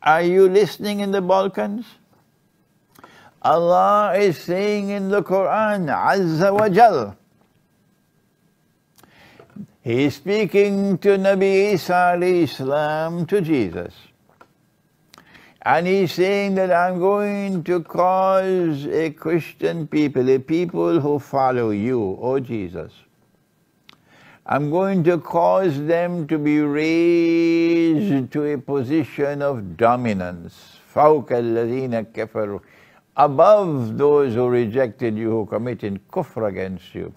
Are you listening in the Balkans? Allah is saying in the Quran, Azza wa Jal, He is speaking to Nabi Isa alayhi salam, to Jesus. And He's saying that I'm going to cause a Christian people, a people who follow you, O Jesus. I'm going to cause them to be raised to a position of dominance. فَوْقَ الَّذِينَ كَفَرُوا, above those who rejected you, who committed kufr against you.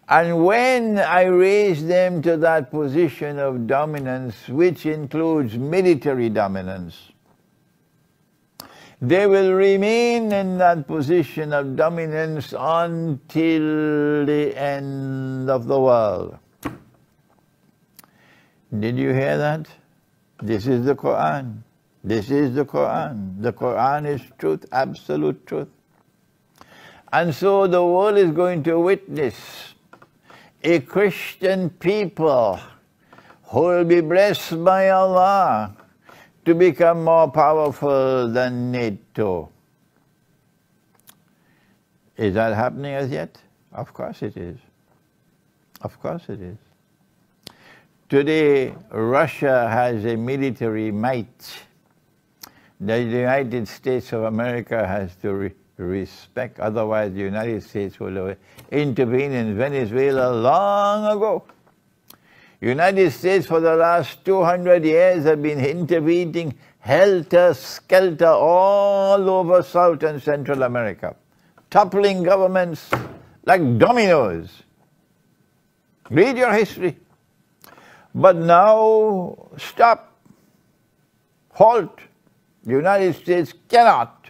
And when I raise them to that position of dominance, which includes military dominance, they will remain in that position of dominance until the end of the world. Did you hear that? This is the Quran. This is the Quran. The Quran is truth, absolute truth. And so the world is going to witness a Christian people who will be blessed by Allah to become more powerful than NATO. Is that happening as yet? Of course it is. Of course it is. Today, Russia has a military might that the United States of America has to respect, otherwise the United States will intervene in Venezuela long ago. United States for the last 200 years have been intervening helter-skelter all over South and Central America, toppling governments like dominoes. Read your history. But now, stop, halt. The United States cannot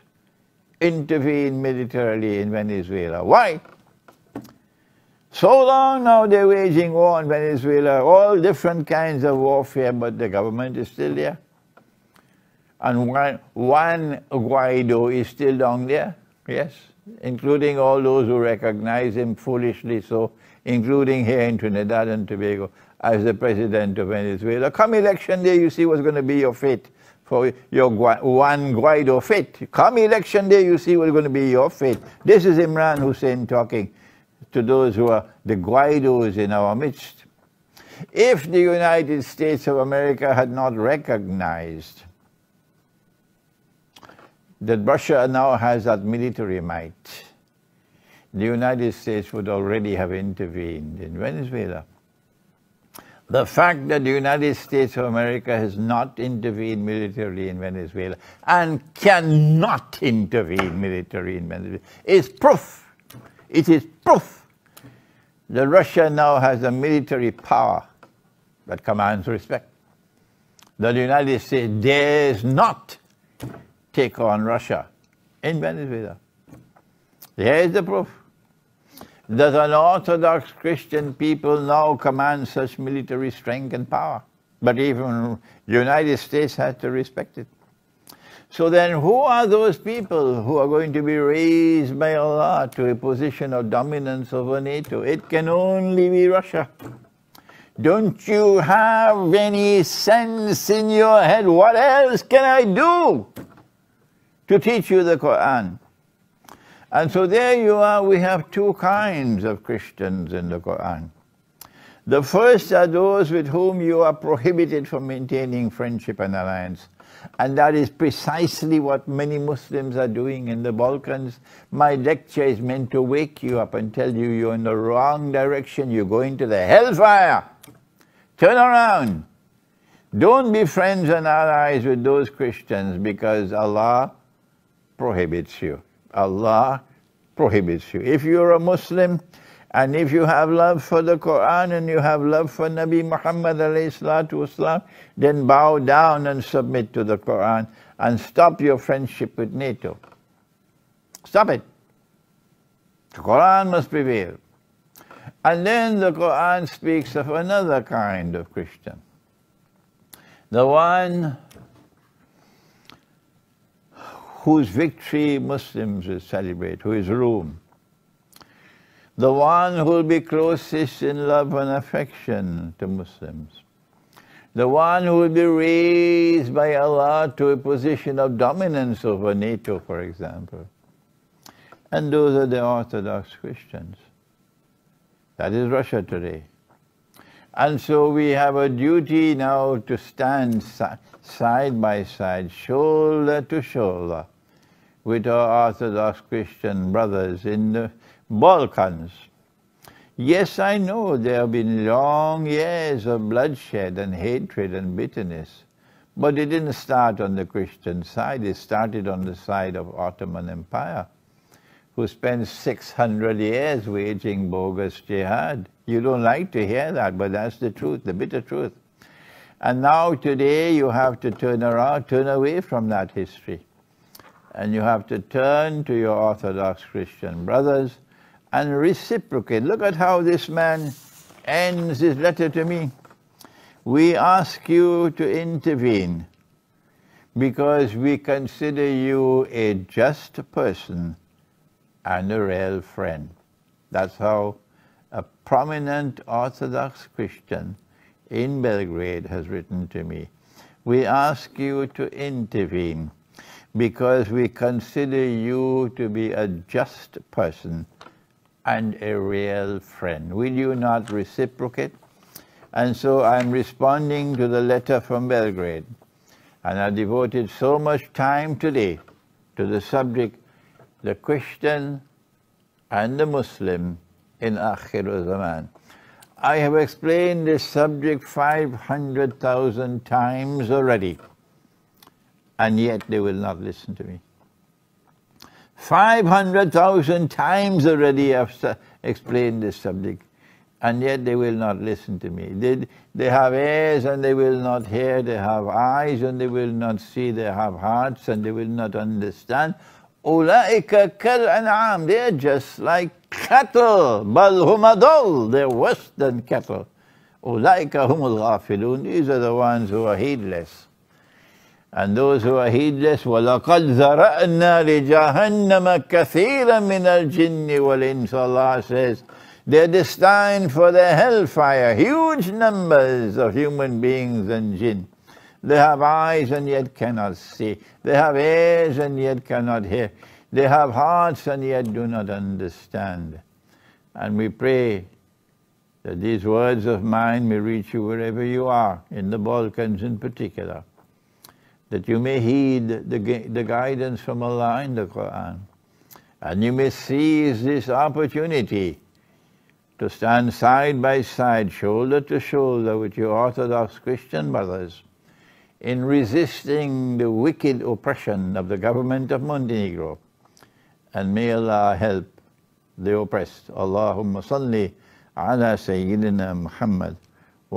intervene militarily in Venezuela. Why? So long now they're waging war in Venezuela, all different kinds of warfare, but the government is still there. And one Guaido is still down there, yes, including all those who recognize him foolishly so, including here in Trinidad and Tobago, as the president of Venezuela. Come election day, you see what's going to be your fate, for your one Guaido fate. Come election day, you see what's going to be your fate. This is Imran Hosein talking to those who are the Guaidos in our midst. If the United States of America had not recognized that Russia now has that military might, the United States would already have intervened in Venezuela. The fact that the United States of America has not intervened militarily in Venezuela and cannot intervene militarily in Venezuela is proof. It is proof that Russia now has a military power that commands respect. That the United States dares not take on Russia in Venezuela. Here is the proof that an Orthodox Christian people now command such military strength and power. But even the United States has to respect it. So then who are those people who are going to be raised by Allah to a position of dominance over NATO? It can only be Russia. Don't you have any sense in your head? What else can I do to teach you the Quran? And so there you are, we have two kinds of Christians in the Quran. The first are those with whom you are prohibited from maintaining friendship and alliance. And that is precisely what many Muslims are doing in the Balkans. My lecture is meant to wake you up and tell you you're in the wrong direction, you're going to the hellfire. Turn around. Don't be friends and allies with those Christians because Allah prohibits you. Allah prohibits you. If you're a Muslim and if you have love for the Quran and you have love for Nabi Muhammad ﷺ, then bow down and submit to the Quran and stop your friendship with NATO. Stop it. The Quran must prevail. And then the Quran speaks of another kind of Christian. The one whose victory Muslims will celebrate, who is Rome. The one who will be closest in love and affection to Muslims. the one who will be raised by Allah to a position of dominance over NATO, for example. And those are the Orthodox Christians. That is Russia today. And so we have a duty now to stand side by side, shoulder to shoulder, with our Orthodox Christian brothers in the Balkans. Yes, I know there have been long years of bloodshed and hatred and bitterness, but it didn't start on the Christian side, it started on the side of Ottoman Empire, who spent 600 years waging bogus jihad. You don't like to hear that, but that's the truth, the bitter truth. And now today you have to turn around, turn away from that history. And you have to turn to your Orthodox Christian brothers and reciprocate. Look at how this man ends his letter to me. We ask you to intervene because we consider you a just person and a real friend. That's how a prominent Orthodox Christian in Belgrade has written to me. We ask you to intervene because we consider you to be a just person and a real friend. Will you not reciprocate? And so I'm responding to the letter from Belgrade. And I devoted so much time today to the subject, the Christian and the Muslim in Akhir Zaman. I have explained this subject 500,000 times already, and yet they will not listen to me. 500,000 times already I've explained this subject, and yet they will not listen to me. They have ears and they will not hear, they have eyes and they will not see, they have hearts and they will not understand. أُولَئِكَ كَالْأَنْعَامِ, they're just like cattle. بَلْ هُمْ أَضَلُّ, they're worse than cattle. أُولَئِكَ هُمُ الْغَافِلُونَ, these are the ones who are heedless. And those who are heedless, وَلَقَدْ ذَرَأْنَا لِجَهَنَّمَ كَثِيرًا مِنَ الْجِنِّ وَالْإِنسِ, Allah says, they're destined for the hellfire, huge numbers of human beings and jinn. They have eyes and yet cannot see. They have ears and yet cannot hear. They have hearts and yet do not understand. And we pray that these words of mine may reach you wherever you are, in the Balkans in particular, that you may heed the guidance from Allah in the Quran, and you may seize this opportunity to stand side by side, shoulder to shoulder with your Orthodox Christian brothers in resisting the wicked oppression of the government of Montenegro. And may Allah help the oppressed. Allahumma salli ala Sayyidina Muhammad